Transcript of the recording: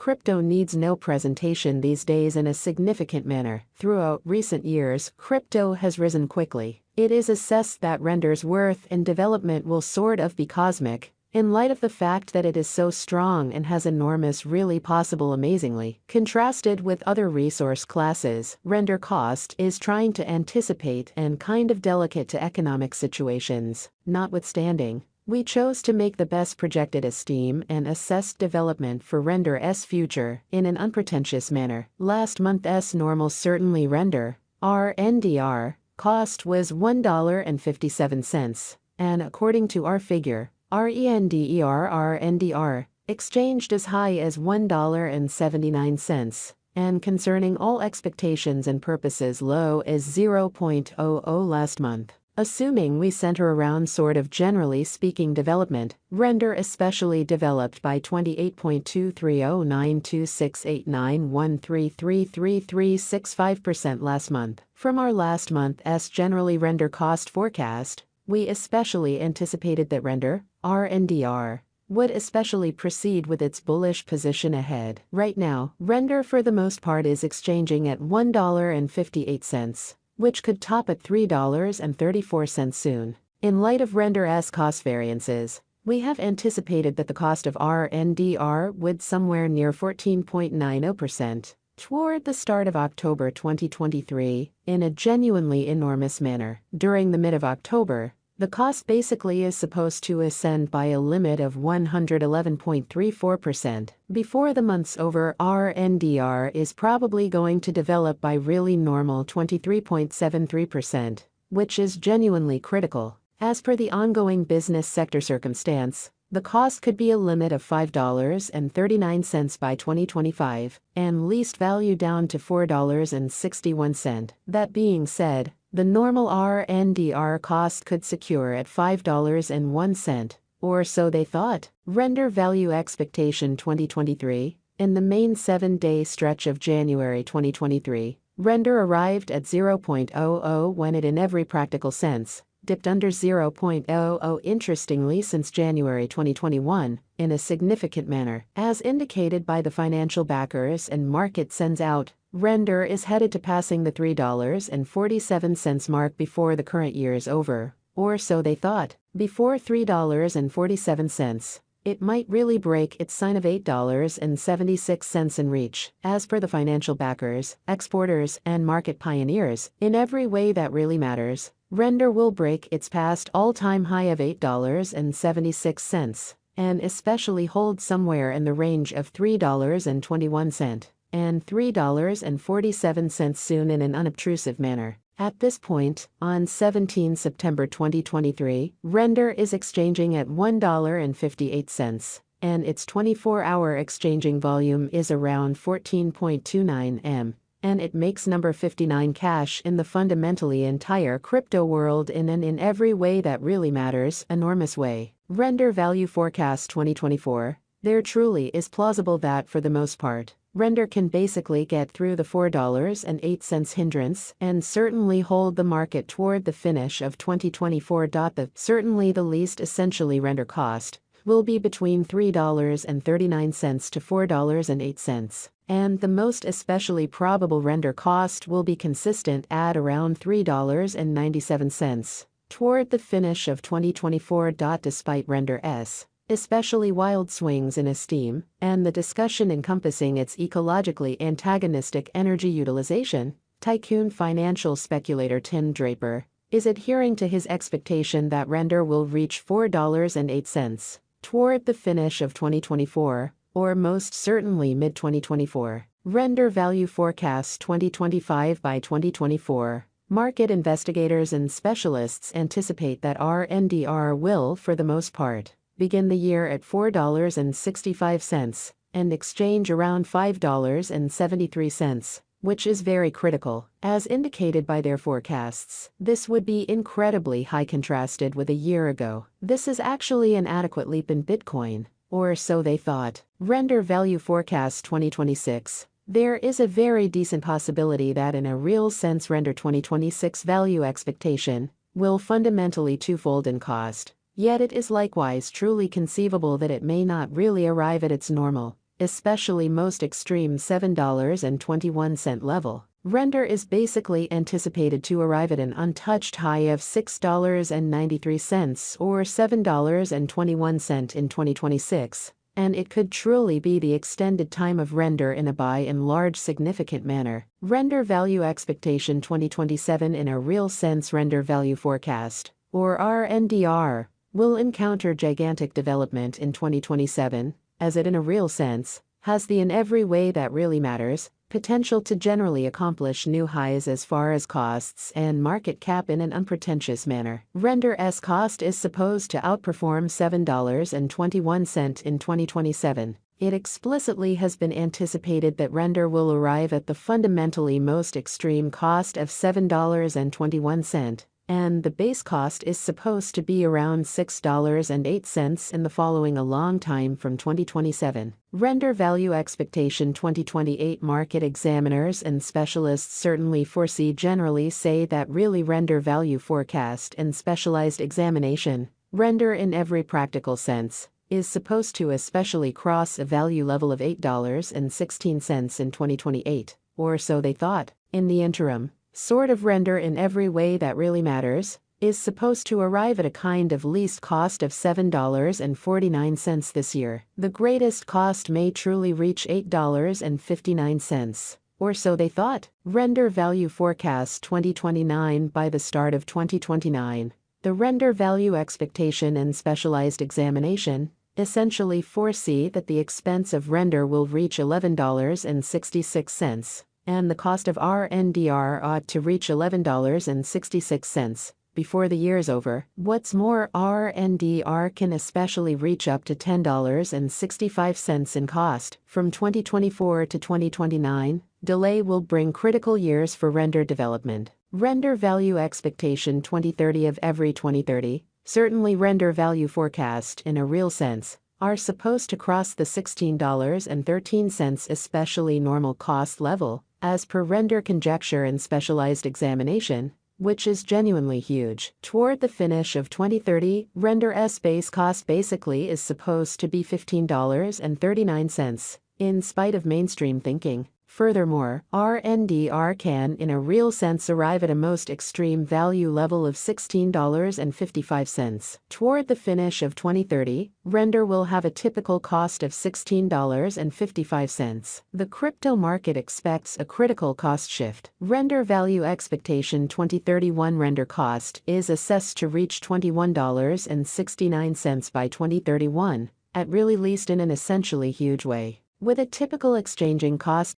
crypto needs no presentation these days in a significant manner. Throughout recent years, crypto has risen quickly. It is assessed that render's worth and development will sort of be cosmic, in light of the fact that it is so strong and has enormous really possible amazingly. Contrasted with other resource classes, render cost is trying to anticipate and kind of delicate to economic situations. Notwithstanding, we chose to make the best projected esteem and assessed development for render's future in an unpretentious manner. Last month's normal certainly render, RNDR, cost was $1.57, and according to our figure, RENDER exchanged as high as $1.79, and concerning all expectations and purposes low as 0.00 last month. Assuming we center around sort of generally speaking development, render especially developed by 28.230926891333365% last month. From our last month's generally render cost forecast, we especially anticipated that render, RNDR, would especially proceed with its bullish position ahead. Right now, render for the most part is exchanging at $1.58. Which could top at $3.34 soon. In light of render's cost variances, we have anticipated that the cost of RNDR would somewhere near 14.90% toward the start of October 2023 in a genuinely enormous manner. During the mid of October, the cost basically is supposed to ascend by a limit of 111.34%. Before the month's over, RNDR is probably going to develop by really normal 23.73%, which is genuinely critical. As per the ongoing business sector circumstance, the cost could be a limit of $5.39 by 2025, and least value down to $4.61. That being said, the normal RNDR cost could secure at $5.01, or so they thought. Render value expectation 2023. In the main 7-day stretch of January 2023, render arrived at 0.00 when it in every practical sense dipped under 0.00 interestingly since January 2021, in a significant manner. As indicated by the financial backers and market sends out, render is headed to passing the $3.47 mark before the current year is over, or so they thought. Before $3.47, it might really break its sign of $8.76 in reach. As per the financial backers, exporters, and market pioneers, in every way that really matters, render will break its past all-time high of $8.76, and especially hold somewhere in the range of $3.21 and $3.47 soon in an unobtrusive manner. At this point, on 17 September 2023, render is exchanging at $1.58, and its 24-hour exchanging volume is around 14.29 M. And it makes number 59 cash in the fundamentally entire crypto world in an in every way that really matters enormous way. Render value forecast 2024. There truly is plausible that for the most part, render can basically get through the $4.08 hindrance and certainly hold the market toward the finish of 2024. Certainly the least essentially render cost will be between $3.39 to $4.08. And the most especially probable render cost will be consistent at around $3.97 toward the finish of 2024. Despite render's especially wild swings in esteem, and the discussion encompassing its ecologically antagonistic energy utilization, tycoon financial speculator Tim Draper is adhering to his expectation that render will reach $4.08 toward the finish of 2024, or most certainly mid-2024. Render value forecast 2025 by 2024. Market investigators and specialists anticipate that RNDR will, for the most part, begin the year at $4.65 and exchange around $5.73, which is very critical. As indicated by their forecasts, this would be incredibly high contrasted with a year ago. This is actually an adequate leap in Bitcoin, or so they thought. Render value forecast 2026. There is a very decent possibility that in a real sense render 2026 value expectation will fundamentally twofold in cost. Yet it is likewise truly conceivable that it may not really arrive at its normal, especially most extreme $7.21 level. Render is basically anticipated to arrive at an untouched high of $6.93 or $7.21 in 2026, and it could truly be the extended time of render in a by and large significant manner. Render Value Expectation 2027 in a real sense. Render Value Forecast, or RNDR, will encounter gigantic development in 2027, as it in a real sense has the in every way that really matters potential to generally accomplish new highs as far as costs and market cap in an unpretentious manner. Render's cost is supposed to outperform $7.21 in 2027. It explicitly has been anticipated that Render will arrive at the fundamentally most extreme cost of $7.21, and the base cost is supposed to be around $6.08 in the following a long time from 2027. Render Value Expectation 2028. Market examiners and specialists certainly generally say that really Render Value Forecast and Specialized Examination, Render in every practical sense, is supposed to especially cross a value level of $8.16 in 2028, or so they thought. In the interim, sort of Render in every way that really matters is supposed to arrive at a kind of least cost of $7.49 this year. The greatest cost may truly reach $8.59, or so they thought. Render Value Forecast 2029. By the start of 2029, the Render Value Expectation and Specialized Examination essentially foresee that the expense of render will reach $11.66, and the cost of RNDR ought to reach $11.66 before the year's over. What's more, RNDR can especially reach up to $10.65 in cost. From 2024 to 2029, delay will bring critical years for render development. Render Value Expectation 2030. Of every 2030, certainly Render Value Forecast in a real sense are supposed to cross the $16.13 especially normal cost level, as per Render Conjecture and Specialized Examination, which is genuinely huge. Toward the finish of 2030, Render's base cost basically is supposed to be $15.39, in spite of mainstream thinking. Furthermore, RNDR can in a real sense arrive at a most extreme value level of $16.55. Toward the finish of 2030, Render will have a typical cost of $16.55. The crypto market expects a critical cost shift. Render Value Expectation 2031. Render cost is assessed to reach $21.69 by 2031, at really least in an essentially huge way. With a typical exchanging cost